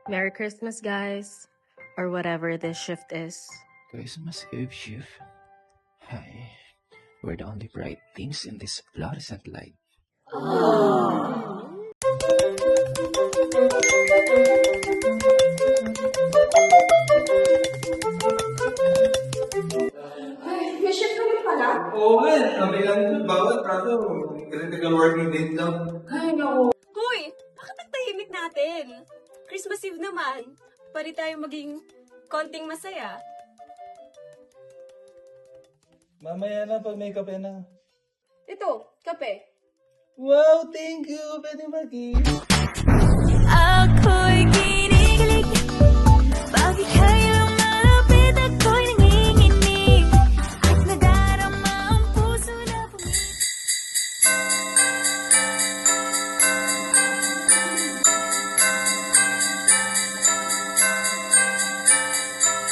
Merry Christmas, guys. Or whatever this shift is. Christmas Eve shift. Hi. We're the only bright things in this fluorescent light. May shift naman pala? Oo nga, sabi lang ito, bawat kaso, critical working date lang. Ay, naku. Hoy, bakit ang tahimik natin? Christmas Eve naman. Pwede tayo maging konting masaya. Mamaya na pag may kape na. Ito, kape. Wow, thank you! Pwede mag-i. Ako'y kinikilig. Bakit kayo malapit ako'y nanginginig at nadarama ang puso na pumipig.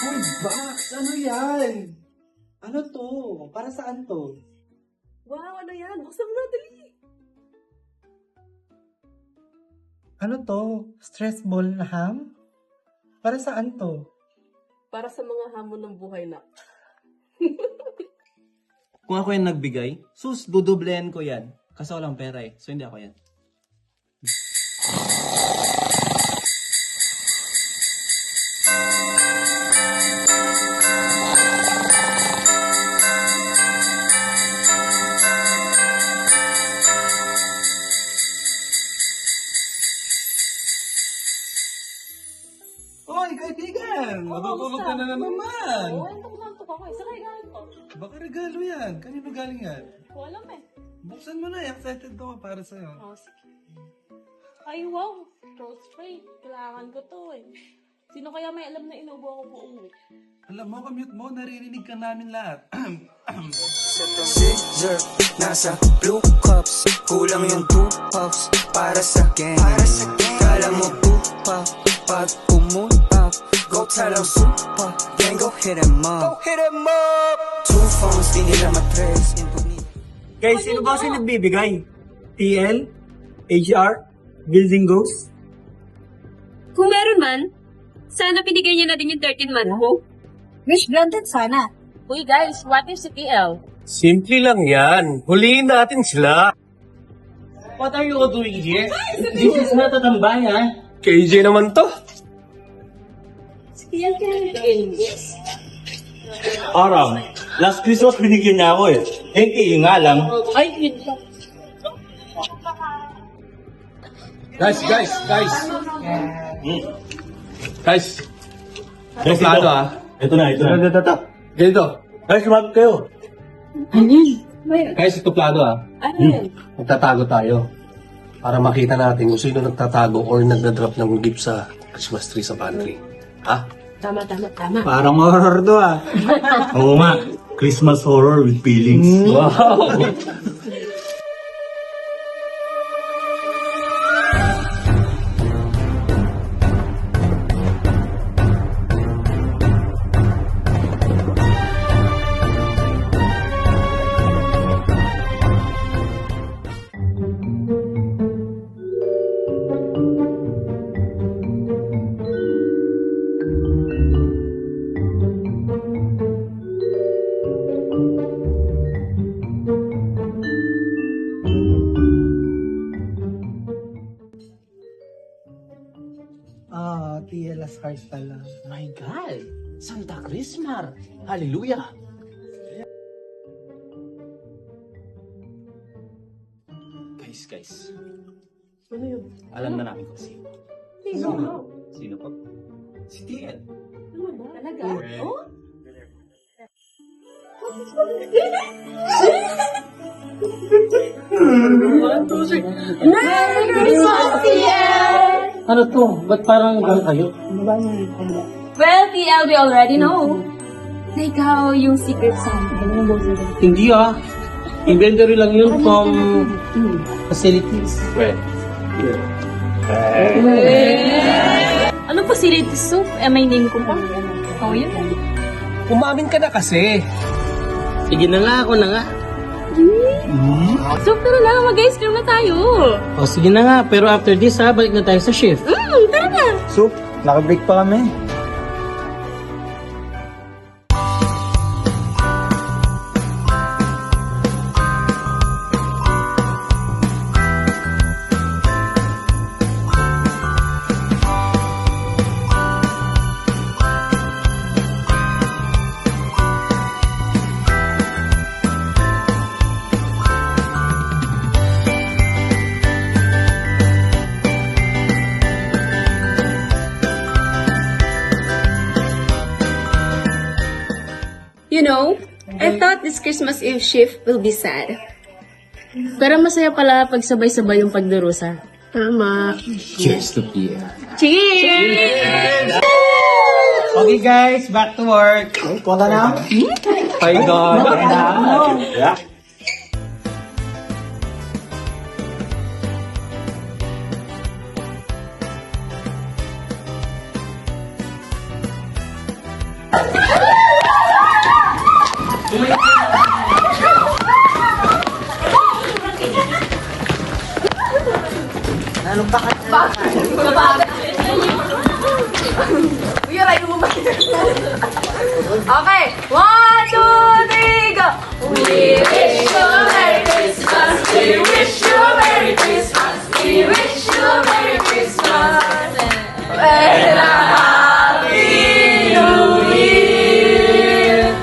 Uy, Bax! Ano yan? Ano to? Para saan to? Wow, ano yan? Buksan mo na, dali. Ano to? Stress ball na ham? Para saan to? Para sa mga hamon ng buhay na. Kung ako yung nagbigay, sus, dudublehan ko yan. Kasi walang pera eh. So, hindi ako yan. Hoy, kaibigan! Matutulog ka na naman! Ito ko lang ito ako. Isa kayo galing ko. Baka regalo yan. Kanino galing yan? Wala eh. Buksan mo na, excited ako para sa'yo. Oh, sige. Ay, wow. Rose Ray. Kailangan ko to eh. Sino kaya may alam na inubo ako buong week? Alam mo, commute mo, naririnig ka namin lahat. Scissor, nasa blue cups. Kulang yung 2 puffs para sa gang. Kala mo pupa pag pumunta. Go tell them super, gang go hit em up. Two phones, di nila matres. Guys, sino ba kasi nagbibigay? TL? HR? Building Ghost? Kung meron man, sana pinigay niya na din yung 13-month mo. Wish granted sana. Uy guys, what if si TL? Simple lang yan. Huliin natin sila. What are you doing here? This is not a tambay, ha? KJ naman to. Si TL kaya Aram, last Christmas binigyan niya ako eh. Hindi nga lang. Ay, yun lang. Guys! Guys! Guys, Plano ah. Ito na. Ganito. Guys, lumapit kayo. Guys, ito plano ah. Ano yan? Magtatago tayo. Para makita natin kung sino nagtatago or nagdadrop ng gift sa Christmas tree sa pantry. Ha? Tama. Parang horror to ah. Oo nga. Christmas horror with feelings. Wow. TL Ascars pala. My God! Santa Christmas! Hallelujah! Guys. Ano yun? Alam na namin kung sino. Sino? Sino po? Si TL. Ano ba? Talaga? Oh? Merry Christmas, TL! Ano to? Ba't parang gano'n kayo? Well, TL, we already know. Na ikaw yung secret Santa. Hindi ah. Inventory lang yun from facilities. Anong facility soup? May name ko pa. Oh, yun. Umamin ka na kasi. Sige na nga, ako na nga. So, tara na, mag-ice cream na tayo. O sige na nga, pero after this ha, balik na tayo sa shift. Tara na. So, Nakabreak pa kami. You know, I thought this Christmas Eve shift will be sad. Pero masaya pala pag sabay-sabay yung pagdurusa. Tama. Cheers to Pia. Cheers! Okay guys, back to work. Wala na. Ay God. Okay, 1, 2, 3, go! We wish you a Merry Christmas. We wish you a Merry Christmas. We wish you a Merry Christmas. And a Happy New Year.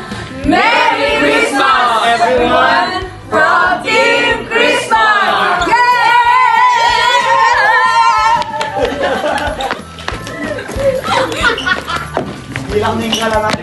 Merry Christmas, everyone, from Team Christmas. Bilang na yung kalaman.